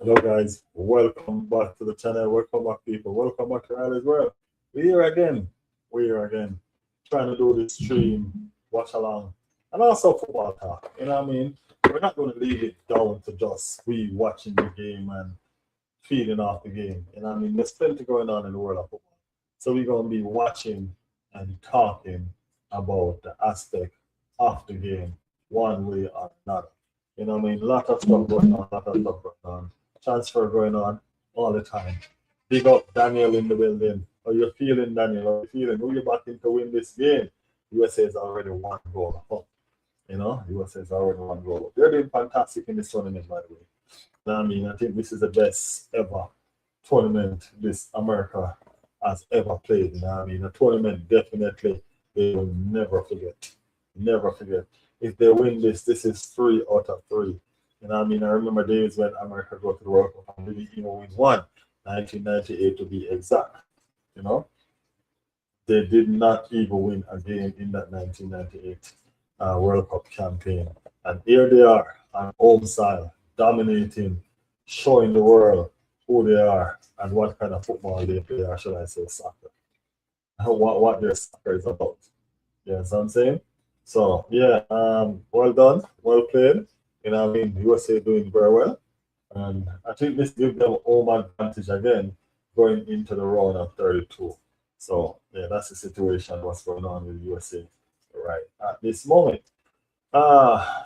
Hello guys, welcome back to the channel. Welcome back people. Welcome back to all as well. We're here again. We're here again. Trying to do this stream, watch along, and also football talk. You know what I mean? We're not going to leave it down to just we watching the game and feeding off the game. You know what I mean? There's plenty going on in the world of football. So we're going to be watching and talking about the aspect of the game one way or another. You know what I mean? A lot of stuff going on, lot of stuff going on. Transfer going on all the time. Big up Daniel in the building. How you feeling, Daniel? How you feeling? Who you backing to win this game? USA is already one goal up. You know, USA is already one goal up. They're doing fantastic in this tournament, by the way. I mean, I think this is the best ever tournament this America has ever played. You know what I mean? A tournament definitely they will never forget. Never forget. If they win this, this is 3 out of 3. You know what I mean? I remember days when America go to the World Cup and really even win one, 1998 to be exact. You know? They did not even win a game in that 1998 World Cup campaign. And here they are on home side, dominating, showing the world who they are and what kind of football they play, or should I say soccer, what their soccer is about. You know what I'm saying? So, yeah, well done, well played. You know what I mean? USA doing very well. And I think this gives them home advantage again going into the round of 32. So, yeah, that's the situation, what's going on with USA right at this moment.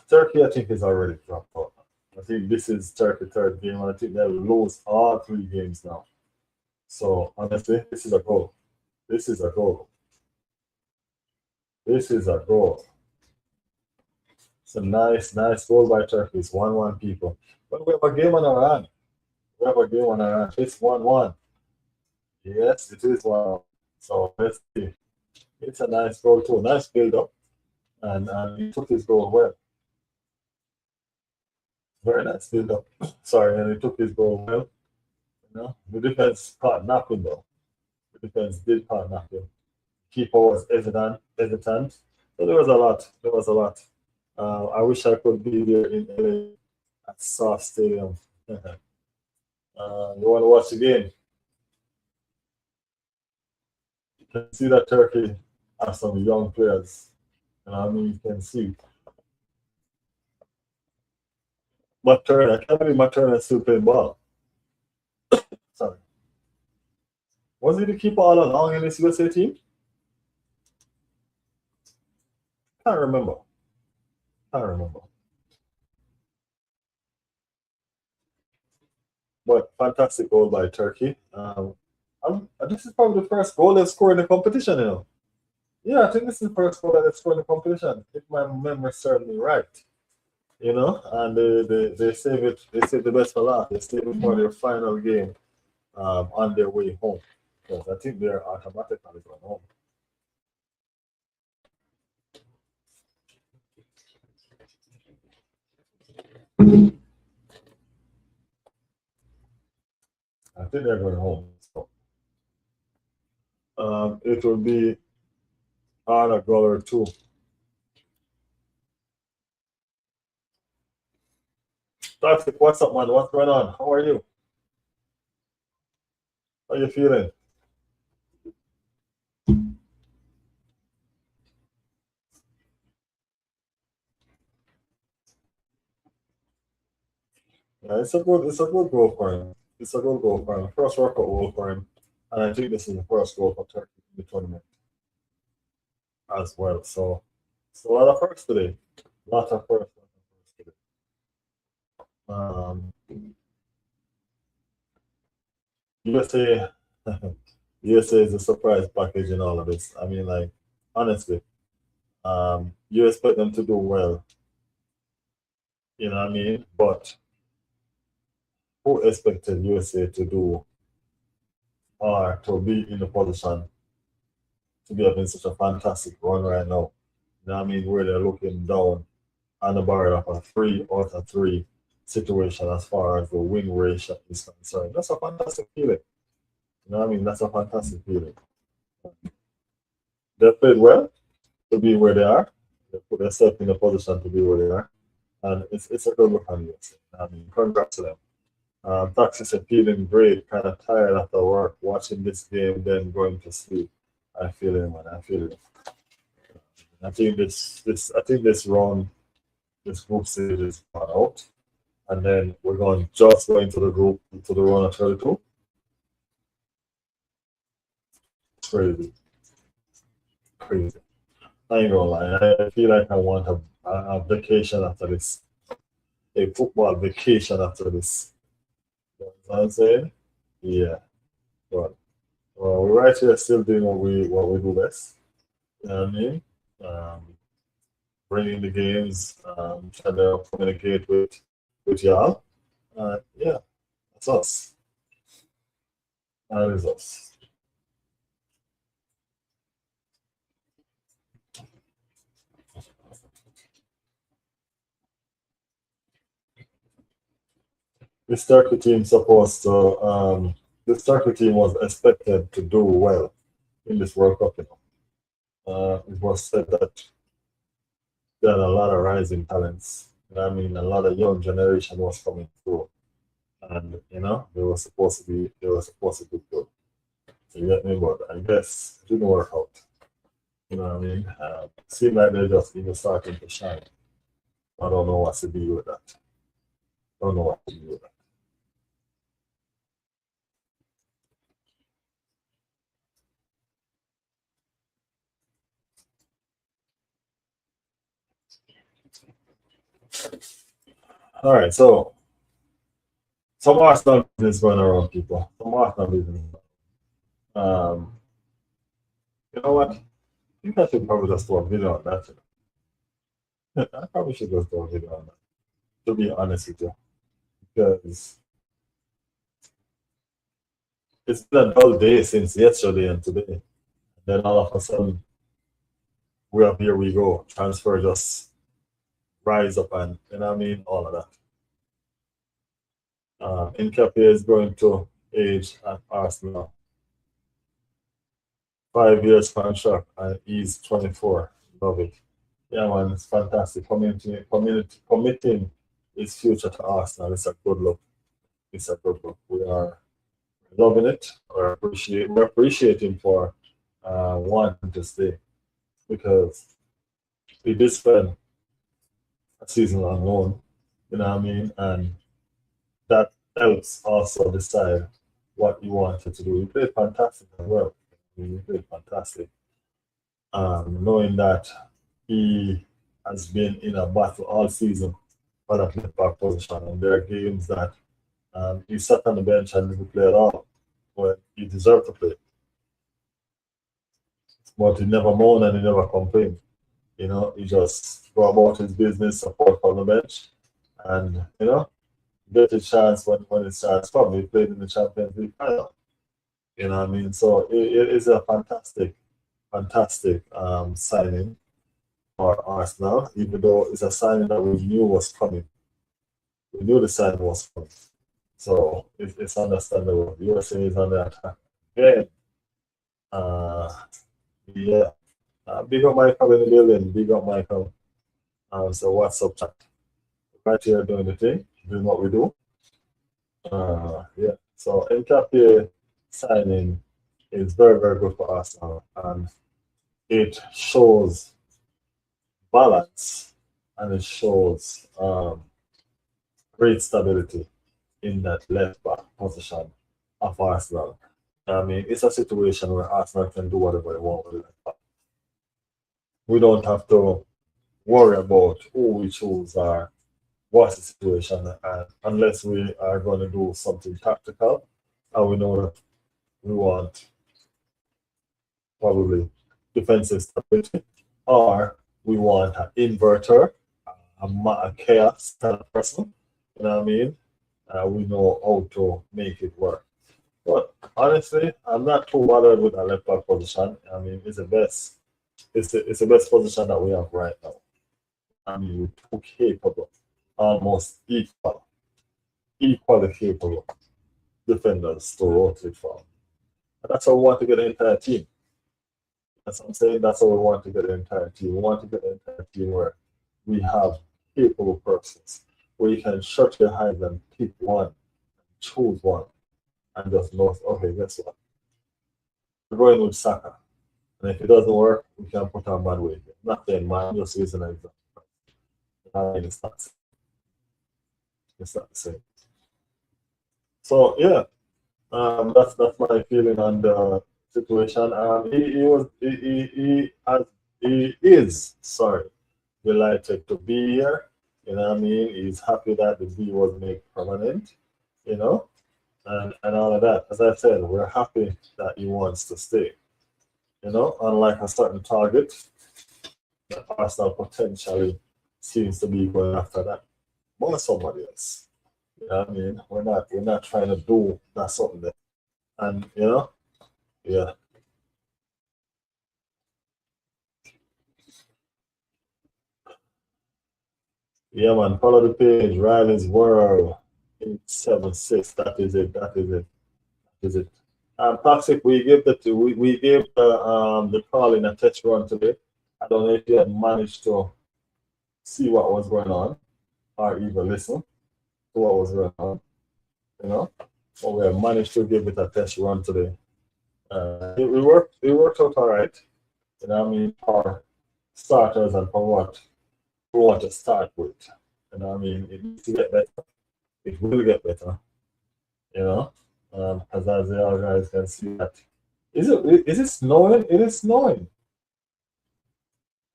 Turkey, I think, is already dropped out. I think this is Turkey third game, and I think they'll lose all 3 games now. So honestly, this is a goal. This is a goal. This is a goal. It's a nice goal by Turkey. It's 1-1 people. But we have a game on our hand. We have a game on our hand. It's 1-1. Yes, it is 1. So let's see. It's a nice goal too. Nice build up. And he took his goal well. Very nice build up. Sorry, and he took his goal well. You know, the defense caught nothing though. The defense did caught nothing. Keeper was hesitant. So there was a lot. There was a lot. I wish I could be there in LA at Soft Stadium. You want to watch the game? You can see that Turkey has some young players. You know what I mean? You can see. Materna, I can't believe Materna is still playing ball. Sorry. Was he the keeper all along in this USA team? Can't remember. Can't remember. But fantastic goal by Turkey. This is probably the first goal they've scored in the competition, you know. Yeah, I think this is the first goal that they've scored in the competition, if my memory serves me right. You know, and they save it. They save the best for last. They save it for their final game on their way home. Because I think they're automatically going home. I think they're going home. So it will be on a goal or two. Toxic, what's up, man? What's going on? How are you? How are you feeling? Yeah, it's a good goal for him. It's a good goal for him. First workout goal for him. And I think this is the first goal for Turkey in the tournament as well. So a lot of firsts today. A lot of firsts today. USA USA is a surprise package in all of this. I mean, like, honestly, you expect them to do well. You know what I mean? But who expected USA to do or to be in the position to be having such a fantastic run right now? You know what I mean? Where they're looking down on the barrel of a 3 out of 3 situation as far as the win ratio is concerned. That's a fantastic feeling. You know what I mean? That's a fantastic feeling. They played well to be where they are. They put themselves in a position to be where they are. And it's a good look on USA. I mean, congrats to them. Taxi said, feeling great, kind of tired after work, watching this game, then going to sleep. I feel it, man. I feel it. I think this round, this group stage is gone out, and then we're going just going to the group to the round of 32. Crazy, crazy. I ain't gonna lie. I feel like I want a vacation after this, a football vacation after this. You know what I'm saying? Yeah, but we're right here still doing what we do best. You know what I mean? Um, Bringing the games, trying to communicate with y'all. Yeah, that's us. That is us. This Turkey team supposed to this Turkey team was expected to do well in this World Cup. It was said that there are a lot of rising talents. You know what I mean, a lot of young generation was coming through, and they were supposed to be good. So you get me, but I guess it didn't work out. You know what I mean? Seemed like they're just even starting to shine. I don't know what to do with that. Don't know what to do with that. All right, so some Arsenal business going around, people. Some Arsenal business. Um, you know what? I think I should probably just do a video on that. I probably should just do a video on that. To be honest with you, because it's been a dull day since yesterday and today. Then all of a sudden, here we go. Transfer just rise up and you know what I mean, all of that. Nketiah is going to age at Arsenal. 5 years contract and he's 24. Love it. Yeah, man, it's fantastic. Committing his future to Arsenal. It's a good look. It's a good look. We are loving it. We're appreciating for wanting to stay because he did spend a season on loan. You know what I mean? And that helps also decide what he wanted to do. He played fantastic as well. He played fantastic. Knowing that he has been in a battle all season for that left back position, and there are games that he sat on the bench and didn't play at all when he deserved to play. But he never moaned and he never complained. He just go about his business, support from the bench, and get a chance when it's chance. Probably played in the Champions League final. You know what I mean? So it is a fantastic signing for Arsenal, even though it's a signing that we knew was coming. We knew the signing was coming. So it's understandable. The USA is on the attack. Yeah. Uh, yeah. Big up Michael in the building. Big up Michael. So what's up, chat? Right here doing the thing, doing what we do. Yeah. So Nketiah signing is very, very good for Arsenal. And it shows balance and it shows great stability in that left back position of Arsenal. I mean, it's a situation where Arsenal can do whatever they want with the left back. We don't have to worry about who we choose or what's the situation, and unless we are going to do something tactical, and we know that we want probably defensive stability, or we want an inverter, a chaos kind of person. You know what I mean? We know how to make it work. But honestly, I'm not too bothered with a left back position. I mean, it's the best. It's the best position that we have right now. I mean, we're too capable, almost equally capable defenders to rotate from. And that's how we want to get the entire team. That's what I'm saying. That's how we want to get the entire team. We want to get the entire team where we have capable persons, where you can shut your eyes and pick one, choose one and just know, okay, guess what? We're going with Saka. And if it doesn't work, we can put on Madueke. Not saying man, I'm just using an example. I mean, it's not the same. So yeah, that's my feeling on the situation. He is sorry delighted to be here. You know what I mean? He's happy that the deal was made permanent. You know, and all of that. As I said, we're happy that he wants to stay. You know, unlike a certain target, the Arsenal potentially seems to be going after that. More somebody else. You know what I mean? We're not trying to do that something there. And you know, yeah. Yeah man, follow the page, Riley's World 876. That is it. That is it. That is it. Toxic, we gave the call in a test run today. I don't know if you had managed to see what was going on or even listen to what was going on, you know. But we have managed to give it a test run today. It worked out all right. You know what I mean? For starters and for what we want to start with. You know what I mean? It needs to get better. It will get better. You know? As the other guys can see that. Is it snowing? It is snowing.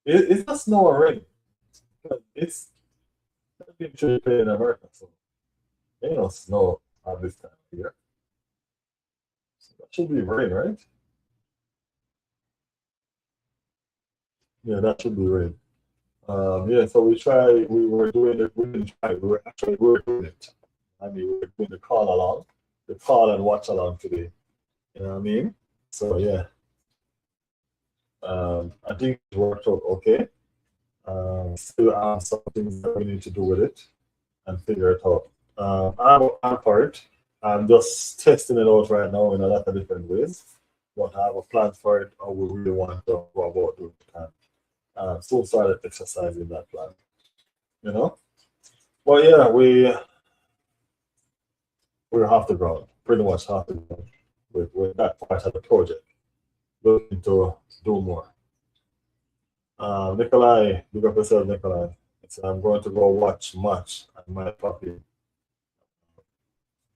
It's not snow already. It's been playing in America, so there ain't no snow at this time of year. So that should be rain, right? Yeah, that should be rain. Yeah, so we were doing it, we didn't try, we were doing it. I mean, we were doing the call and watch along today. You know what I mean? So yeah, I think it worked out okay. Still have some things that we need to do with it and figure it out. I'm for it. I'm just testing it out right now in a lot of different ways. But I have a plan for it, or we really want to go about doing it. And so started exercising that plan, you know. But yeah, we're half the ground, pretty much half the ground with that part of the project. Looking to do more. Nikolai, big up yourself, Nikolai. So I'm going to go watch match and my puppy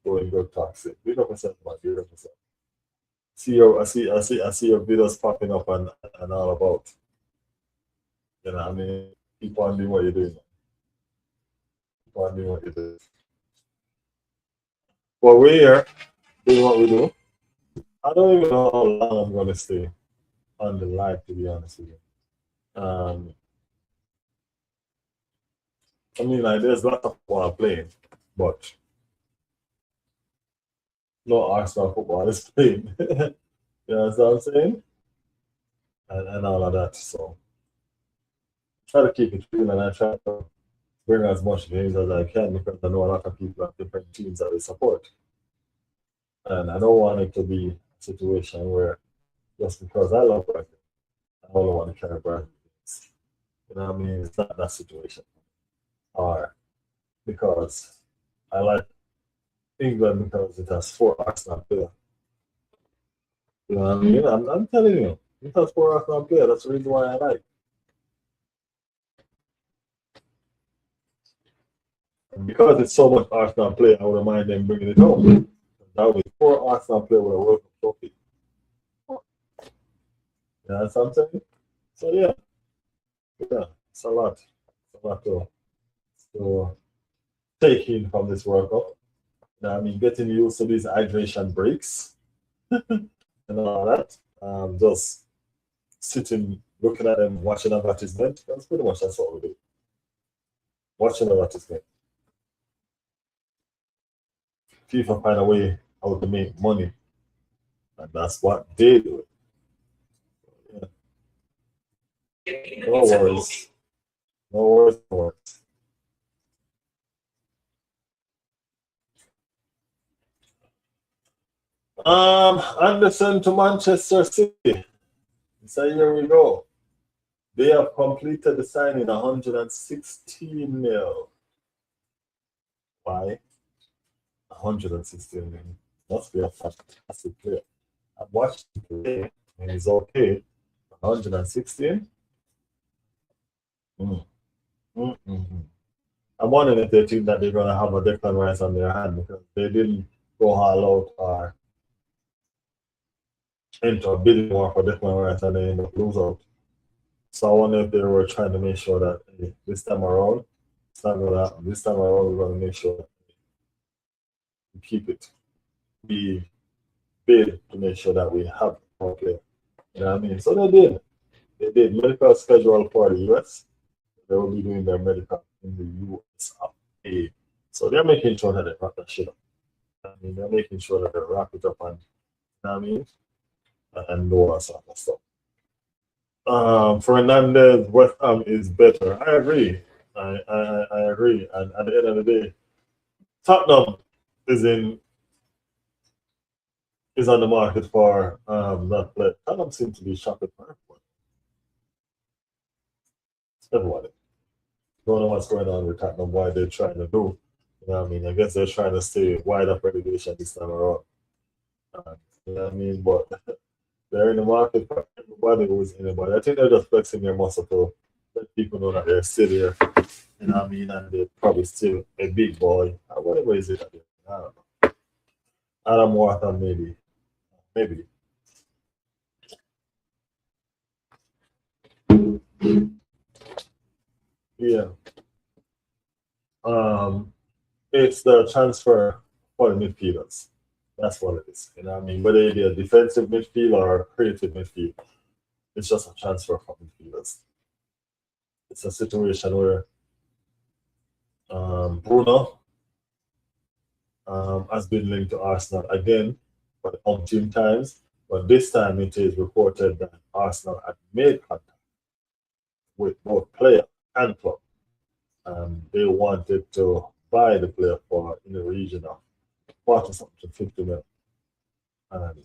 going good toxic. Big up yourself, man. Big up yourself. I see your videos popping up and all about. You know what I mean? Keep on doing what you're doing. Keep on doing what you're doing. Well, we're here doing what we do. I don't even know how long I'm gonna stay on the live, to be honest with you. I mean, like, there's lots of football playing, but no Arsenal football is playing. You know what I'm saying? And all of that. So try to keep it real and I try to bring as much games as I can because I know a lot of people have different teams that they support. And I don't want it to be a situation where just because I love Brighton, I don't want to carry Brighton. You know what I mean? It's not that situation. Or because I like England because it has four Arsenal players. You know what I mean? I'm telling you, it has four Arsenal players. That's the reason why I like. And because it's so much Arsenal play, I wouldn't mind them bringing it home. That was four Arsenal players with a World Cup trophy. You know what I'm saying? So yeah, it's a lot. It's a lot to take in from this World Cup. You know what I mean? Getting used to these hydration breaks and all that. Just sitting, looking at them, watching advertisement. That's what we do. Watching advertisement. FIFA find a way how to make money, and that's what they do. Yeah. No worries. No worries. No worries. Anderson to Manchester City. So here we go. They have completed the signing 116 mil. Why? 116 million. Must be a fantastic player. I've watched him play and he's okay. 116? Mm. Mm-hmm. I'm wondering if they think that they're going to have a Declan Rice on their hand because they didn't go all out or enter a bidding war for Declan Rice and they end up lose out. So I wonder if they were trying to make sure that hey, this time around, it's not going to happen. This time around, we're going to make sure that we keep it. We bid to make sure that we have a player. You know what I mean? So they did. They did medical schedule for the US. They will be doing their medical in the USA. So they're making sure that they wrap that shit up. I mean, they're making sure that they wrap it up and, you know what I mean? And all that sort of stuff. Fernandez, West Ham is better. I agree. I agree. And at the end of the day, Tottenham is on the market for that player. Tottenham seems to be shopping for everyone. Everybody. Don't know what's going on with Tottenham, why they're trying to do. You know what I mean? I guess they're trying to stay wide up relegation this time around. You know what I mean? But they're in the market for everybody who's anybody. I think they're just flexing their muscle to let people know that they're still here. You know what I mean? And they're probably still a big boy. Or whatever is it? I don't know. Adam Wharton, maybe. Maybe. Yeah. It's the transfer for the midfielders. That's what it is. You know what I mean? Whether it be a defensive midfield or a creative midfield, it's just a transfer for midfielders. It's a situation where Bruno has been linked to Arsenal again for the umpteen times, but this time it is reported that Arsenal had made contact with both player and club. They wanted to buy the player for in the region of 40 something to 50 million. And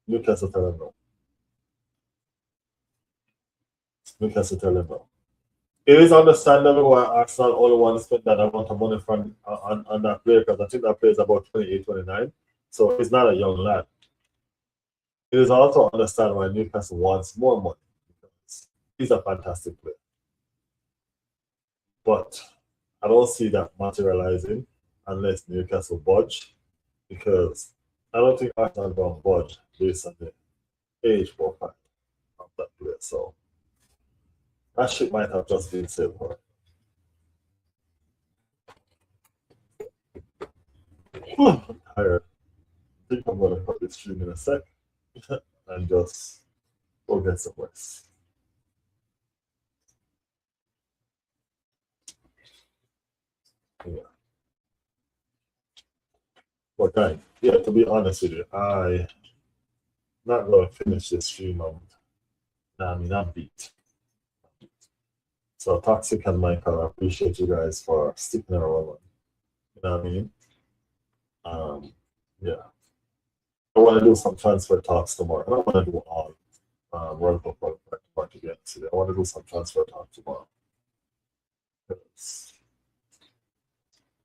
Newcastle tell them no. Newcastle tell them no. It is understandable why Arsenal only want to spend that amount of money on that player because I think that player is about 28, 29. So he's not a young lad. It is also understandable why Newcastle wants more money because he's a fantastic player. But I don't see that materializing unless Newcastle budge because I don't think Arsenal is going to budge based on the age profile of that player. So that shit might have just been said for I'm tired. I think I'm going to cut this stream in a sec and just go get some rest. Yeah. But guys, yeah, to be honest with you, I'm not going to finish this stream. I'm beat. So Toxic and Michael, I appreciate you guys for sticking around. You know what I mean? Yeah. I want to do some transfer talks tomorrow. I don't want to do all World Cup part again today. I want to do some transfer talk tomorrow.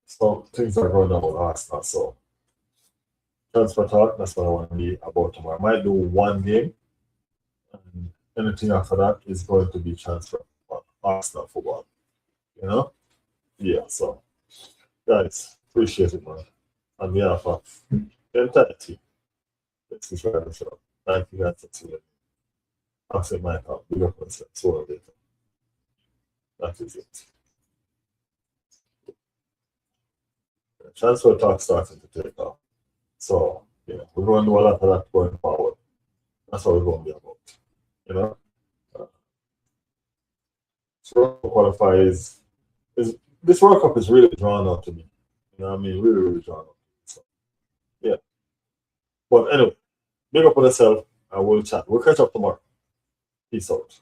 So things are going on with Arsenal. So transfer talk, that's what I want to be about tomorrow. I might do one game, and anything after that is going to be transfer Arsenal football. You know? Yeah, so guys, appreciate it, man. On behalf of the entire team. This is very show. Thank you guys for tuning in. I'll say my top. Big up myself. So later. That is it. The transfer talk starting to take off. So, yeah, we're going to do a lot of that going forward. That's what we're going to be about. You know? So qualifies is this World Cup is really drawn out to me. You know what I mean? Really, really drawn out. So, yeah. But anyway, big up on yourself. I will chat. We'll catch up tomorrow. Peace out.